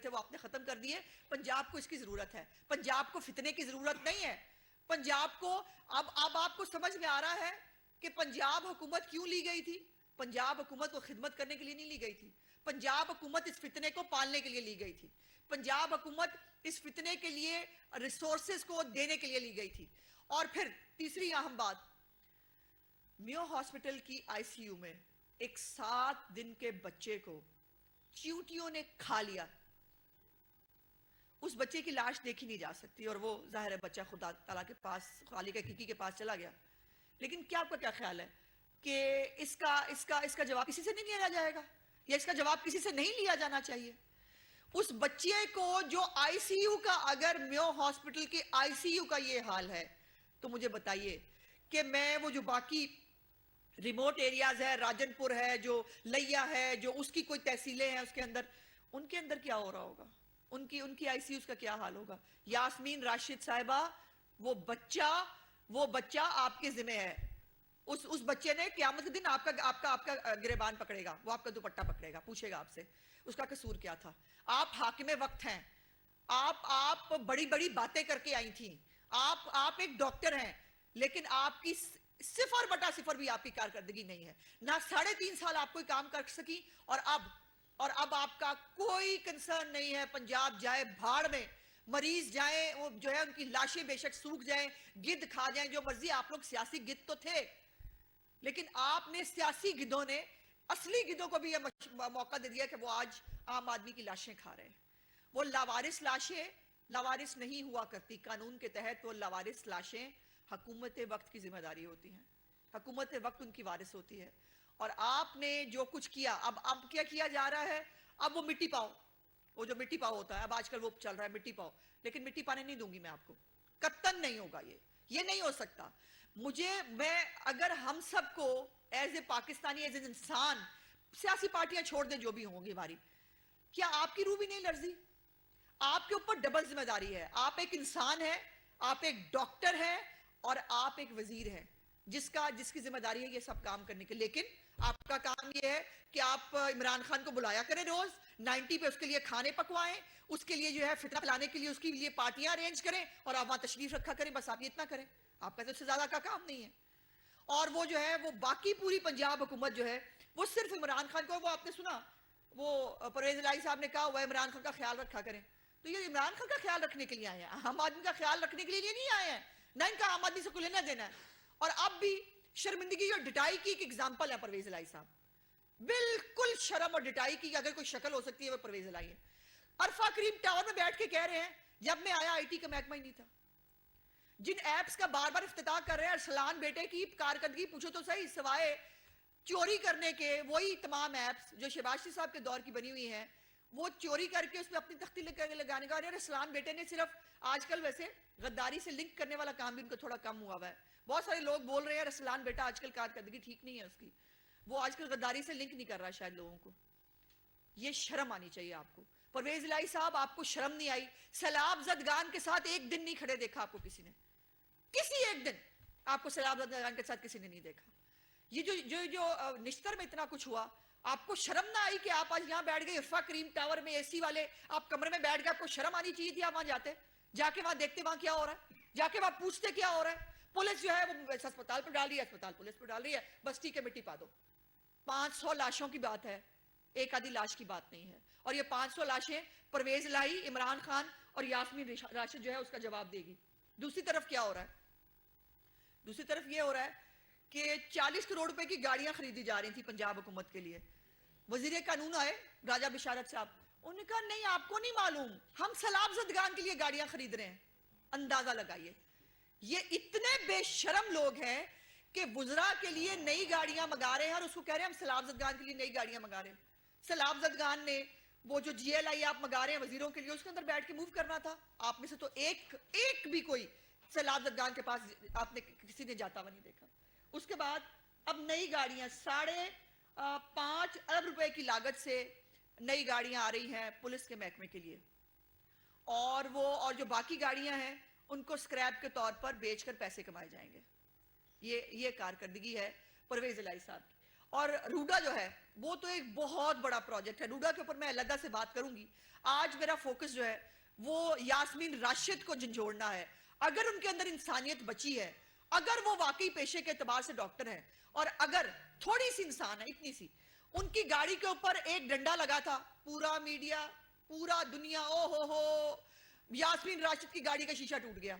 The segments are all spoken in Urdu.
تھے وہ آپ نے ختم کر دیے. پنجاب کو اس کی ضرورت ہے, پنجاب کو فتنے کی ضرورت نہیں ہے. پنجاب کو اب آپ کو سمجھ میں آ رہا ہے کہ پنجاب حکومت کیوں لی گئی تھی. پنجاب حکومت کو خدمت کرنے کے لیے نہیں لی گئی تھی. پنجاب حکومت اس فتنے کو پالنے کے لیے لی گئی تھی. پنجاب حکومت اس فتنے کے لیے ریسورسز کو دینے کے لیے لی گئی تھی. اور پھر تیسری اہم بات, میو ہاسپٹل کی آئی سی یو میں ایک 7 دن کے بچے کو چیونٹیوں نے کھا لیا. اس بچے کی لاش دیکھی نہیں جا سکتی, اور وہ ظاہر ہے بچہ خدا تعالیٰ کے پاس, خالق حقیقی کے پاس چلا گیا. لیکن کیا آپ کا کیا خیال ہے کہ اس کا جواب کسی سے نہیں لیا جائے گا, یا اس کا جواب کسی سے نہیں لیا جانا چاہیے؟ اس بچے کو جو آئی سی یو کا, اگر میو ہاسپٹل کے آئی سی یو کا یہ حال ہے تو مجھے بتائیے کہ میں وہ جو باقی ریموٹ ایریاز ہے, راجن پور ہے, جو لیا ہے, جو اس کی کوئی تحصیلیں ہیں اس کے اندر, ان کے اندر کیا ہو رہا ہوگا, ان کی آئی سی یوز کا کیا حال ہوگا؟ یاسمین راشد صاحبہ, وہ بچہ آپ کے ذمہ ہے. اس بچے نے قیامت کے دن آپ کا گریبان پکڑے گا, وہ آپ کا دوپٹہ پکڑے گا, پوچھے گا آپ سے اس کا قصور کیا تھا. آپ حاکم وقت ہیں, آپ بڑی بڑی باتیں کر کے آئی تھیں, آپ ایک ڈاکٹر ہیں, لیکن آپ کی 0.0 بھی آپ کی کارکردگی نہیں ہے. نہ 3.5 سال آپ کوئی کام کر سکی, اور اب آپ کا کوئی کنسرن نہیں ہے. پنجاب جائے بھاڑ میں, مریض جائیں, وہ جو ہے ان کی لاشیں بے شک سوکھ جائیں, گدھ کھا جائیں, جو مرضی. آپ لوگ سیاسی گدھ تو تھے, لیکن آپ نے سیاسی گدھوں نے اصلی گدھوں کو بھی یہ موقع دے دیا کہ وہ آج عام آدمی کی لاشیں کھا رہے ہیں. وہ لاوارث لاشیں لاوارث نہیں ہوا کرتی. قانون کے تحت وہ لاوارث لاشیں حکومت وقت کی ذمہ داری ہوتی ہیں, حکومت وقت ان کی وارث ہوتی ہے. اور آپ نے جو کچھ کیا, اب کیا کیا جا رہا ہے, اب وہ مٹی پاؤ, وہ جو مٹی پاؤ ہوتا ہے, اب آج کل وہ چل رہا ہے مٹی پاؤ. لیکن مٹی پانے نہیں دوں گی میں آپ کو, قطعاً نہیں ہوگا. یہ نہیں ہو سکتا. اگر ہم سب کو as a Pakistani, as a انسان, سیاسی پارٹیاں چھوڑ دیں جو بھی ہوں گی ہماری, کیا آپ کی روح بھی نہیں لرزی؟ آپ کے اوپر ڈبل ذمہ داری ہے. آپ ایک انسان ہیں, آپ ایک ڈاکٹر ہیں, اور آپ ایک وزیر ہیں جس کی ذمہ داری ہے یہ سب کام کرنے کے. لیکن آپ کا کام یہ ہے کہ آپ عمران خان کو بلایا کریں روز 90 پہ, اس کے لیے کھانے پکوائیں, اس کے لیے جو ہے فتنہ پھیلانے کے لیے اس کے لیے پارٹیاں ارینج کریں, اور آپ وہاں تشریف رکھا کریں. بس آپ یہ اتنا کریں, آپ کا تو اس سے زیادہ کا کام نہیں ہے. اور وہ جو ہے وہ باقی پوری پنجاب حکومت جو ہے وہ صرف عمران خان کو, وہ آپ نے سنا وہ پرویز الہی صاحب نے کہا وہ عمران خان کا خیال رکھا کریں. تو یہ عمران خان کا خیال رکھنے کے لیے آئے ہیں, عام آدمی کا خیال رکھنے کے لیے نہیں آئے ہیں, نہ ان کا عام آدمی سے کوئی لینا دینا ہے. اور اب بھی شرمندگی اور ڈٹائی کی ایک ایگزامپل ہے پرویز الہی صاحب, بالکل شرم اور ڈٹائی کی اگر کوئی شکل ہو سکتی ہے وہ پرویز الہی ہے. عرفہ کریم ٹاور میں بیٹھ کے کہہ رہے ہیں جب میں آیا آئی ٹی کا محکمہ ہی نہیں تھا. جن ایپس کا بار بار افتتاح کر رہے ہیں, ارسلان بیٹے کی کارکردگی پوچھو تو صحیح, سوائے چوری کرنے کے وہی تمام ایپس جو شہباز شریف صاحب کے دور کی بنی ہوئی ہیں, وہ چوری کر کے اس پہ اپنی تختی لگانے کا. اور ارسلان بیٹے نے صرف آج کل ویسے غداری سے لنک کرنے والا کام بھی ان کو تھوڑا کم ہوا ہے. بہت سارے لوگ بول رہے ہیں ارسلان بیٹا آج کل کارکردگی ٹھیک نہیں ہے اس کی, وہ آج کل غداری سے لنک نہیں کر رہا شاید لوگوں کو. یہ شرم آنی چاہیے آپ کو. پرویز الہی صاحب آپ کو شرم نہیں آئی؟ سیلاب زدگان کے ساتھ ایک دن نہیں کھڑے دیکھا آپ کو کسی نے, کسی ایک دن آپ کو سیلاب زدگان کے ساتھ کسی نے نہیں دیکھا. یہ جو نشتر میں اتنا کچھ ہوا, آپ کو شرم نہ آئی کہ آپ آج یہاں بیٹھ گئے عرفہ کریم ٹاور میں, اے سی والے آپ کمرے میں بیٹھ گئے؟ آپ کو شرم آنی چاہیے تھی, آپ وہاں جاتے, جا کے وہاں دیکھتے وہاں کیا ہو رہا ہے, جا کے وہاں پوچھتے کیا ہو رہا ہے. پولیس جو ہے وہ اسپتال پہ ڈال رہی ہے, اسپتال پولیس پہ ڈال رہی ہے, بس ٹھیک ہے مٹی پا دو. 500 لاشوں کی بات ہے, ایک آدھی لاش کی بات نہیں ہے. اور یہ 500 لاشیں پرویز الہی, عمران خان اور یاسمین راشد جو ہے اس کا جواب دے گی. دوسری طرف کیا ہو رہا ہے؟ دوسری طرف یہ ہو رہا ہے کہ 40 کروڑ روپے کی گاڑیاں خریدی جا رہی تھی پنجاب حکومت کے لیے. وزیر قانون آئے راجہ بشارت صاحب, انہوں نے کہا نہیں آپ کو نہیں معلوم, ہم سیلاب زدگان کے لیے گاڑیاں خرید رہے ہیں. اندازہ لگائیے, یہ اتنے بے شرم لوگ ہیں کہ وزراء کے لیے نئی گاڑیاں منگا رہے ہیں, اور اس کو کہہ رہے ہیں ہم سیلاب زدگان کے لیے نئی گاڑیاں منگا رہے ہیں. سیلاب زدگان نے وہ جو جی ایل آئی آپ منگا رہے ہیں وزیروں کے لیے, اس کے اندر بیٹھ کے موو کرنا تھا. آپ میں سے تو ایک بھی کوئی سیلاب زدگان کے پاس آپ نے کسی نے جاتا ہوا نہیں دیکھا. اس کے بعد اب نئی گاڑیاں 5.5 ارب روپے کی لاگت سے نئی گاڑیاں آ رہی ہیں پولیس کے محکمے کے لیے, اور جو باقی گاڑیاں ہیں ان کو سکریپ کے طور پر بیچ کر پیسے کمائے جائیں گے. یہ کارکردگی ہے پرویز الہی صاحب کی. اور روڈا جو ہے وہ تو ایک بہت بڑا پروجیکٹ ہے. روڈا کے اوپر میں علیحدہ سے بات کروں گی. آج میرا فوکس جو ہے وہ یاسمین راشد کو جھنجھوڑنا ہے. اگر ان کے اندر انسانیت بچی ہے, اگر وہ واقعی پیشے کے اعتبار سے ڈاکٹر ہے, اور اگر تھوڑی سی انسان ہے, اتنی سی, ان کی گاڑی کے اوپر ایک ڈنڈا لگا تھا, پورا میڈیا, پورا دنیا, او ہو, یاسمین راشد کی گاڑی کا شیشہ ٹوٹ گیا.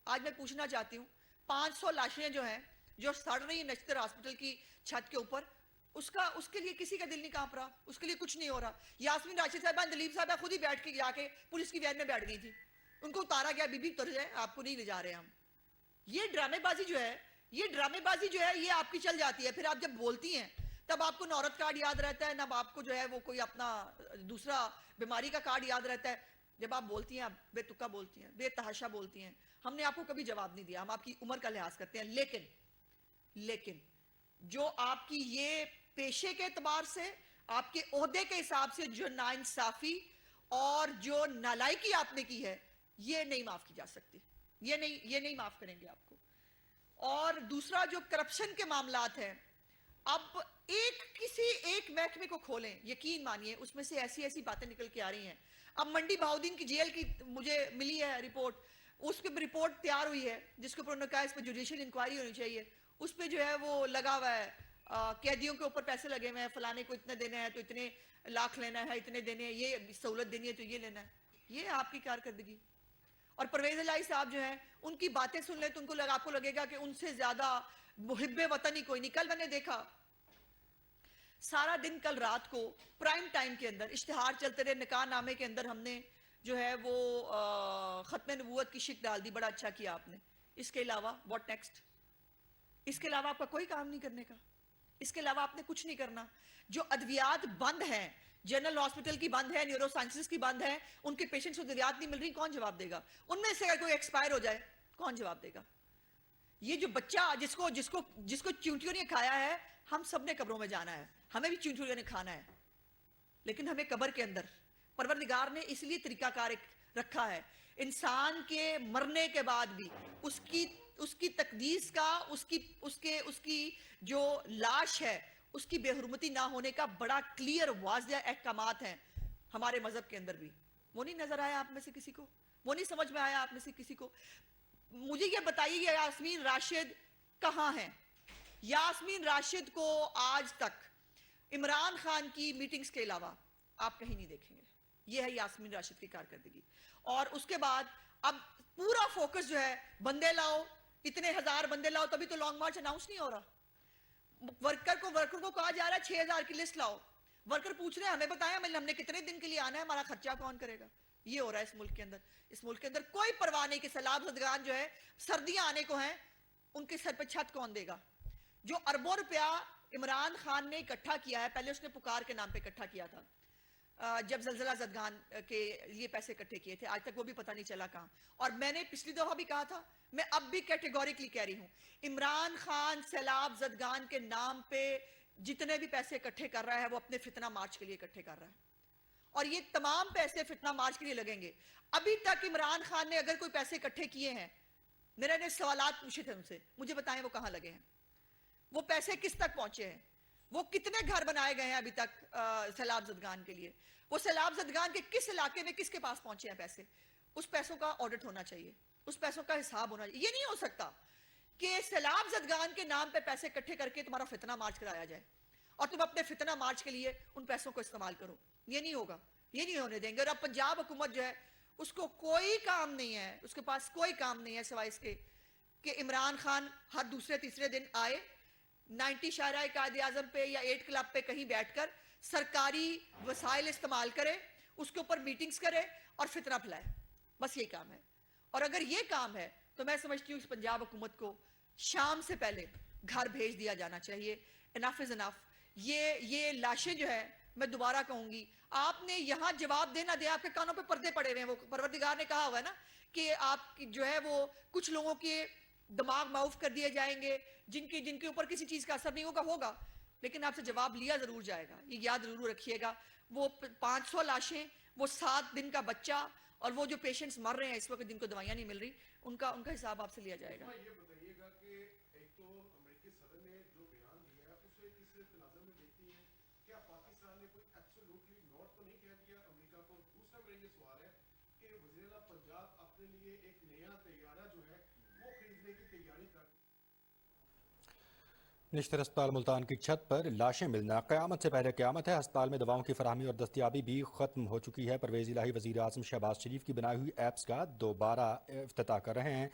آج میں پوچھنا چاہتی ہوں, 500 لاشیں جو ہیں جو سڑ رہی ہیں نشتر ہاسپٹل کی چھت کے اوپر, اس کے لیے کسی کا دل نہیں کانپ رہا, اس کے لیے کچھ نہیں ہو رہا. یاسمین راشد صاحبہ, دلیپ صاحبہ خود ہی بیٹھ کے جا کے پولیس کی وین میں بیٹھ گئی تھی, ان کو اتارا گیا, بی بی اتر جائے, آپ کو نہیں لے جا رہے ہم. یہ ڈرامے بازی جو ہے, یہ آپ کی چل جاتی ہے. پھر آپ جب بولتی ہیں تب آپ کو عورت کارڈ یاد رہتا ہے, نہ آپ کو جو ہے وہ کوئی اپنا دوسرا بیماری کا کارڈ یاد رہتا ہے. جب آپ بولتی ہیں, آپ بے تکا بولتی ہیں, بے تحاشا بولتی ہیں. ہم نے آپ کو کبھی جواب نہیں دیا, ہم آپ کی عمر کا لحاظ کرتے ہیں. لیکن جو آپ کی یہ پیشے کے اعتبار سے, آپ کے عہدے کے حساب سے جو ناانصافی اور جو نالائکی آپ نے کی ہے, یہ نہیں معاف کی جا سکتی. یہ نہیں معاف کریں گے آپ کو. اور دوسرا جو کرپشن کے معاملات ہیں, اب کسی ایک محکمے کو کھولیں, یقین مانیے اس میں سے ایسی باتیں نکل کے آ رہی ہیں. اب منڈی بہاؤدین کی جیل کی مجھے ملی ہے رپورٹ, اس پہ رپورٹ تیار ہوئی ہے جس کے اوپر انہوں نے کہا اس پہ جوڈیشل انکوائری ہونی چاہیے. اس پہ جو ہے وہ لگا ہوا ہے, قیدیوں کے اوپر پیسے لگے ہوئے ہیں, فلانے کو اتنے دینے ہیں تو اتنے لاکھ لینا ہے, اتنے دینے ہیں, یہ سہولت دینی ہے تو یہ لینا ہے. یہ آپ کی کارکردگی. اور پرویز الہی صاحب جو ہیں, ان کی باتیں سن لیں تو آپ کو لگے گا کہ ان سے زیادہ محب وطن ہی کوئی نہیں. کل میں نے دیکھا سارا دن, کل رات کو پرائم ٹائم کے اندر اشتہار چلتے رہے, نکاح نامے کے اندر ہم نے جو ہے وہ ختم نبوت کی شک ڈال دی. بڑا اچھا کیا آپ نے. اس کے علاوہ واٹ نیکسٹ؟ اس کے علاوہ آپ کا کوئی کام نہیں کرنے کا, اس کے علاوہ آپ نے کچھ نہیں کرنا. جو ادویات بند ہیں, جنرل ہاسپٹل کی بند ہے, نیورو سائنسز کی بند ہے, ان کے پیشنٹس کو ادویات نہیں مل رہی, کون جواب دے گا؟ ان میں سے اگر کوئی ایکسپائر ہو جائے کون جواب دے گا؟ یہ جو بچہ جس کو چونٹیوں نے کھایا ہے, ہم سب نے قبروں میں جانا ہے, ہمیں بھی چونٹیوں نے کھانا ہے, لیکن ہمیں قبر کے اندر پروردگار نے اس لیے طریقہ کار رکھا ہے, انسان کے مرنے کے بعد بھی اس کی تقدیس کا, اس کی جو لاش ہے اس کی بے حرمتی نہ ہونے کا بڑا کلیئر واضح احکامات ہیں ہمارے مذہب کے اندر بھی. وہ نہیں نظر آیا آپ میں سے کسی کو؟ وہ نہیں سمجھ میں آیا آپ میں سے کسی کو؟ مجھے یہ بتائیے یاسمین راشد کہاں ہیں؟ یاسمین راشد کو آج تک عمران خان کی میٹنگز کے علاوہ آپ کہیں نہیں دیکھیں گے. یہ ہے یاسمین راشد کی کارکردگی. اور اس کے بعد اب پورا فوکس جو ہے, بندے لاؤ, اتنے 1000 بندے لاؤ, تبھی تو لانگ مارچ اناؤنس نہیں ہو رہا. ورکر کو کہا جا رہا ہے 6000 کی لسٹ لاؤ. ورکر پوچھ رہے ہیں ہمیں بتائیں ہم نے کتنے دن کے لیے آنا ہے, ہمارا خرچہ کون کرے گا؟ یہ ہو رہا ہے اس ملک کے اندر. اس ملک کے اندر کوئی پرواہ نہیں کہ سیلاب زدگان جو ہے سردیاں آنے کو ہیں, ان کے سر پہ چھت کون دے گا؟ جو اربوں روپیہ عمران خان نے اکٹھا کیا ہے, پہلے اس نے پکار کے نام پہ اکٹھا کیا تھا, جب زلزلہ زدگان کے لیے پیسے اکٹھے کیے تھے, آج تک وہ بھی پتہ نہیں چلا کہاں. اور میں نے پچھلی دفعہ بھی کہا تھا, میں اب بھی کیٹیگوریکلی کہہ رہی ہوں, عمران خان سیلاب زدگان کے نام پہ جتنے بھی پیسے اکٹھے کر رہا ہے وہ اپنے فتنہ مارچ کے لیے اکٹھے کر رہا ہے, اور یہ تمام پیسے فتنہ مارچ کے لیے لگیں گے. ابھی تک عمران خان نے اگر کوئی پیسے اکٹھے کیے ہیں, میرے نے سوالات پوچھے تھے ان سے, مجھے بتائیں وہ کہاں لگے ہیں, وہ پیسے کس تک پہنچے ہیں, وہ کتنے گھر بنائے گئے ہیں ابھی تک سیلاب زدگان کے لیے, وہ سیلاب زدگان کے کس علاقے میں کس کے پاس پہنچے ہیں پیسے. اس پیسوں کا آڈٹ ہونا چاہیے, اس پیسوں کا حساب ہونا چاہیے. یہ نہیں ہو سکتا کہ سیلاب زدگان کے نام پہ پیسے اکٹھے کر کے تمہارا فتنہ مارچ کرایا جائے اور تم اپنے فتنہ مارچ کے لیے ان پیسوں کو استعمال کرو. یہ نہیں ہوگا, یہ نہیں ہونے دیں گے. اور اب پنجاب حکومت جو ہے اس کو کوئی کام نہیں ہے, اس کے پاس کوئی کام نہیں ہے سوائے اس کے کہ عمران خان ہر دوسرے تیسرے دن آئے 90 شاہراہ قائد اعظم پہ یا 8 کلب پہ کہیں بیٹھ کر سرکاری وسائل استعمال کرے, اس کے اوپر میٹنگز کرے اور فتنہ پھیلائے. بس یہی کام ہے. اور اگر یہ کام ہے تو میں سمجھتی ہوں اس پنجاب حکومت کو شام سے پہلے گھر بھیج دیا جانا چاہیے. انف از انف. یہ لاشیں جو ہے, میں دوبارہ کہوں گی, آپ نے یہاں جواب دینا دیا, آپ کے کانوں پہ پردے پڑے ہوئے ہیں. وہ پروردگار نے کہا ہوا ہے نا کہ آپ جو ہے وہ کچھ لوگوں کے دماغ معاف کر دیے جائیں گے جن کے اوپر کسی چیز کا اثر نہیں ہوگا, لیکن آپ سے جواب لیا ضرور جائے گا. یہ یاد ضرور رکھیے گا. وہ 500 لاشیں, وہ 7 دن کا بچہ, اور وہ جو پیشنٹس مر رہے ہیں اس وقت جن کو دوائیاں نہیں مل رہی, ان کا حساب آپ سے لیا جائے گا. یہ بتائیے گا کہ ایک تو امریکی صدر نے جو بیان دیا ہے اسے کس تناظر کہ وزیر اعلیٰ پنجاب اپنے لیے ایک نیا طیارہ جو ہے وہ خریدنے کی تیاری کر نشتر اسپتال ملتان کی چھت پر لاشیں ملنا قیامت سے پہلے قیامت ہے. ہسپتال میں دواؤں کی فراہمی اور دستیابی بھی ختم ہو چکی ہے. پرویز الہی وزیر اعظم شہباز شریف کی بنائی ہوئی ایپس کا دوبارہ افتتاح کر رہے ہیں.